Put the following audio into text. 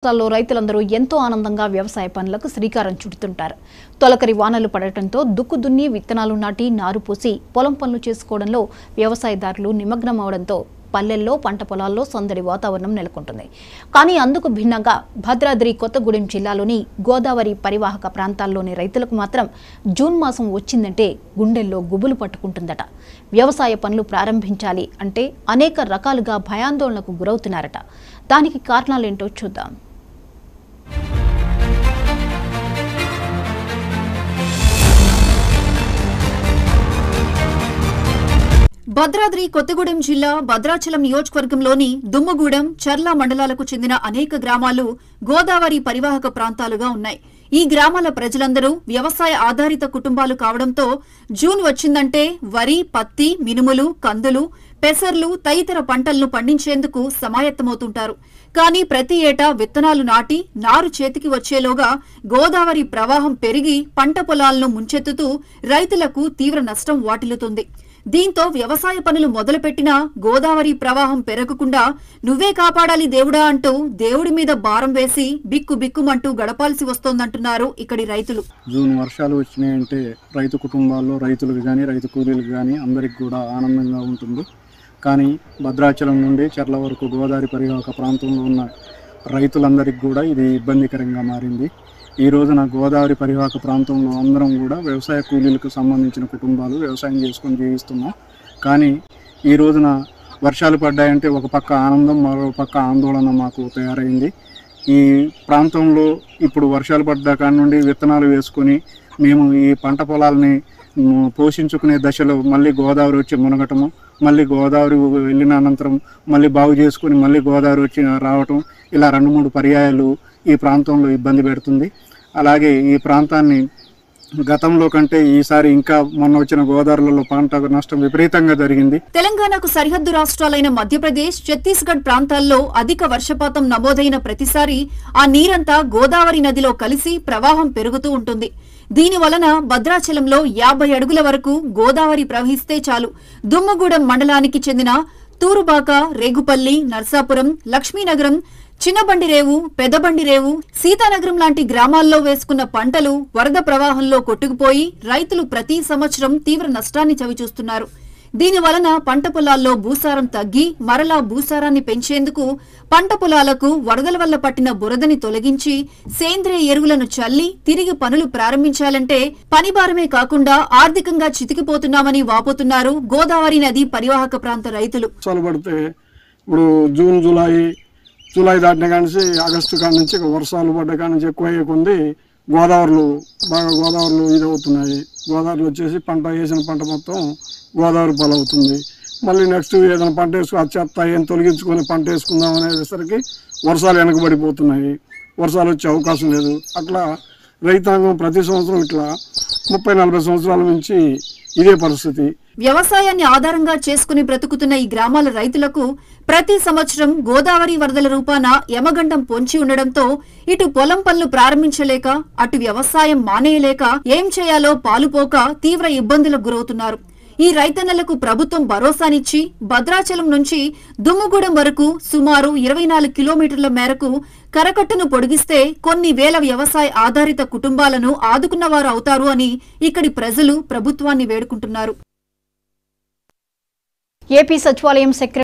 రాష్ట్రాల్లో రైతులందరూ ఎంతో ఆనందంగా వ్యవసాయ పనులకు శ్రీకారం చుడుతుంటారు. తొలకరి వానలు పడటంతో దుక్కు దున్ని విత్తనాలు నాటి నారు పోసి పొలం పనులు చేసుకోవడంలో వ్యవసాయదారులు నిమగ్నమవడంతో పల్లెల్లో పంట పొలాల్లో సందడి వాతావరణం నెలకొంటుంది. కానీ అందుకు భిన్నంగా భద్రాద్రి కొత్తగూడెం జిల్లాలోని గోదావరి పరివాహక ప్రాంతాల్లోని రైతులకు మాత్రం జూన్ మాసం వచ్చిందంటే గుండెల్లో గుబులు పట్టుకుంటుందట. వ్యవసాయ పనులు ప్రారంభించాలి అంటే అనేక రకాలుగా భయాందోళనకు గురవుతున్నారట. దానికి కారణాలేంటో చూద్దాం. భద్రాద్రి కొత్తగూడెం జిల్లా భద్రాచలం నియోజకవర్గంలోని దుమ్మగూడెం, చర్ల మండలాలకు చెందిన అనేక గ్రామాలు గోదావరి పరివాహక ప్రాంతాలుగా ఉన్నాయి. ఈ గ్రామాల ప్రజలందరూ వ్యవసాయ ఆధారిత కుటుంబాలు కావడంతో జూన్ వచ్చిందంటే వరి, పత్తి, మినుములు, కందులు, పెసర్లు తదితర పంటలను పండించేందుకు సమాయత్తమవుతుంటారు. కానీ ప్రతి ఏటా విత్తనాలు నాటి నారు చేతికి వచ్చేలోగా గోదావరి ప్రవాహం పెరిగి పంట పొలాలను ముంచెత్తుతూ రైతులకు తీవ్ర నష్టం వాటిల్లుతుంది. దీంతో వ్యవసాయ పనులు మొదలుపెట్టినా గోదావరి ప్రవాహం పెరగకుండా నువ్వే కాపాడాలి దేవుడా అంటూ దేవుడి మీద భారం వేసి బిక్కు బిక్కుమంటూ గడపాల్సి వస్తోందంటున్నారు ఇక్కడి రైతులు. జూన్ వర్షాలు వచ్చినాయంటే రైతు కుటుంబాల్లో రైతులకు కానీ రైతు కూలీలకు కానీ అందరికి కూడా ఆనందంగా ఉంటుంది. కానీ భద్రాచలం నుండి చర్ల వరకు గోదావరి పరివాహక ప్రాంతంలో ఉన్న రైతులందరికీ కూడా ఇది ఇబ్బందికరంగా మారింది. ఈ రోజున గోదావరి పరివాహక ప్రాంతంలో అందరం కూడా వ్యవసాయ కూలీలకు సంబంధించిన కుటుంబాలు వ్యవసాయం చేసుకొని జీవిస్తున్నాం. కానీ ఈ రోజున వర్షాలు పడ్డాయంటే ఒక పక్క ఆనందం, మరో పక్క ఆందోళన మాకు తయారైంది. ఈ ప్రాంతంలో ఇప్పుడు వర్షాలు పడ్డా కాడి నుండి విత్తనాలు వేసుకొని మేము ఈ పంట పొలాలని పోషించుకునే దశలో మళ్ళీ గోదావరి వచ్చి మునగటము, మళ్ళీ గోదావరి వెళ్ళిన అనంతరం మళ్ళీ బాగు చేసుకుని మళ్ళీ గోదావరి వచ్చి రావటం, ఇలా 2-3 పర్యాయాలు ఈ ప్రాంతంలో ఇబ్బంది పెడుతుంది. అలాగే ఈ ప్రాంతాన్ని గతంలో కంటే ఈసారి ఇంకా మొన్న వచ్చిన గోదావరిలో పంట నష్టం విపరీతంగా జరిగింది. తెలంగాణకు సరిహద్దు రాష్ట్రాలైన మధ్యప్రదేశ్, ఛత్తీస్గఢ్ ప్రాంతాల్లో అధిక వర్షపాతం నమోదైన ప్రతిసారి ఆ నీరంతా గోదావరి నదిలో కలిసి ప్రవాహం పెరుగుతూ ఉంటుంది. దీని వలన భద్రాచలంలో 50 అడుగుల వరకు గోదావరి ప్రవహిస్తే చాలు దుమ్మగూడెం మండలానికి చెందిన తూరుబాక, రేగుపల్లి, నర్సాపురం, లక్ష్మీనగరం, చిన్నబండిరేవు, పెద్దబండిరేవు, సీతానగరం లాంటి గ్రామాల్లో వేసుకున్న పంటలు వరద ప్రవాహంలో కొట్టుకుపోయి రైతులు ప్రతి సంవత్సరం తీవ్ర నష్టాన్ని చవిచూస్తున్నారు. దీని వలన పంట పొలాల్లో భూసారం తగ్గి మరలా భూసారాన్ని పెంచేందుకు పంట పొలాలకు వరదల వల్ల పట్టిన బురదని తొలగించి సేంద్రియ ఎరువులను చల్లి తిరిగి పనులు ప్రారంభించాలంటే పని భారమే కాకుండా ఆర్థికంగా చితికిపోతున్నామని వాపోతున్నారు గోదావరి నది పరివాహక ప్రాంత రైతులు. ఇప్పుడు జూన్, జూలై దాటిన కానీ ఆగస్టు కాడి నుంచి వర్షాలు పడ్డ కాడి నుంచి ఎక్కువ అయ్యేకుంది గోదావరిలో ఇదవుతున్నాయి. గోదావరిలో వచ్చేసి పంట వేసిన పంట మొత్తం గోదావరి పాలవుతుంది. మళ్ళీ నెక్స్ట్ ఏదైనా పంట వేసుకుని చెత్త ఏం తొలగించుకొని పంట వేసుకుందాం అనేసరికి వర్షాలు వెనకబడిపోతున్నాయి. వర్షాలు వచ్చే అవకాశం లేదు. అట్లా రైతాంగం ప్రతి సంవత్సరం ఇట్లా 30-40 సంవత్సరాల నుంచి ఇదే పరిస్థితి. వ్యవసాయాన్ని ఆధారంగా చేసుకుని బ్రతుకుతున్న ఈ గ్రామాల రైతులకు ప్రతి సంవత్సరం గోదావరి వరదల రూపాన యమగండం పొంచి ఉండడంతో ఇటు పొలం పనులు ప్రారంభించలేక అటు వ్యవసాయం మానేయలేక ఏం చేయాలో పాలుపోక తీవ్ర ఇబ్బందులకు గురవుతున్నారు. ఈ రైతన్నలకు ప్రభుత్వం భరోసానిచ్చి భద్రాచలం నుంచి దుమ్మగూడెం వరకు సుమారు 24 కిలోమీటర్ల మేరకు కరకట్టును పొడిగిస్తే కొన్ని వేల వ్యవసాయ ఆధారిత కుటుంబాలను ఆదుకున్నవారు అవుతారు అని ఇక్కడి ప్రజలు ప్రభుత్వాన్ని వేడుకుంటున్నారు. ఏపీ సచివాలయం సెక్రటరీ